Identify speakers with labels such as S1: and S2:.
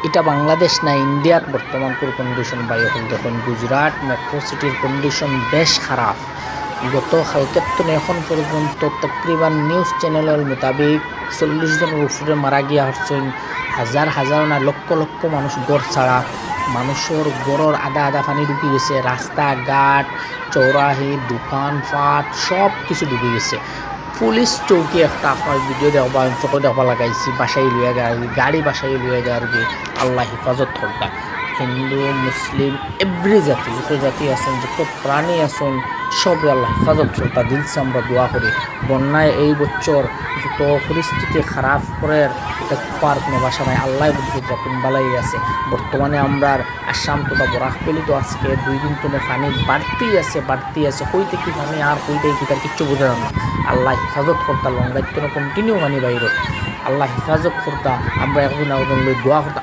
S1: এটা বাংলাদেশ না ইন্ডিয়ার বর্তমান কন্ডিশন ভাই। এখন দেখুন গুজরাট মেট্রো সিটির কন্ডিশন বেশ খারাপ। গত কালকের তো এখন পর্যন্ত তকরিবান নিউজ চ্যানেলের মোতাবেক 40 জনের উপরে মারা গিয়া হচ্ছেন। হাজার হাজার না লক্ষ লক্ষ মানুষ গড় ছাড়া। মানুষের গড়ের আধা আধা পানি ঢুকে গেছে। রাস্তাঘাট চৌরাহি দোকানপাট সব কিছু ঢুকে গেছে। পুলিশ চৌকি একটা আপনার ভিডিও দেখবা ফটো দেখবা লাগাইছি, বাসায় লইয়া গাড়ি বাসায় লইয়া যায় আর কি। আল্লাহ হেফাজত করতা। হিন্দু মুসলিম এভরি জাতি, যত জাতি আছেন যত প্রাণী আছেন সব আল্লাহ হেফাজত করতা। দিলসে আমরা দোয়া করি বন্যায় এই বছর যত পরিস্থিতি খারাপ করে পার কোনো বাসা নাই। আল্লাহ বুদ্ধ বালাই আছে। বর্তমানে আমরা আসাম তথা বরাকবেলি তো আজকে 2 দিন তোনে পানি বাড়তেই আছে হইতে কি পানি আর হইতে কি তার কিচ্ছু বোঝা না। আল্লাহ হেফাজত করতা লঙ্গাইতে কন্টিনিউ পানি বাইর। আল্লাহ হেফাজত করতা। আমরা এখন দোয়া করতা।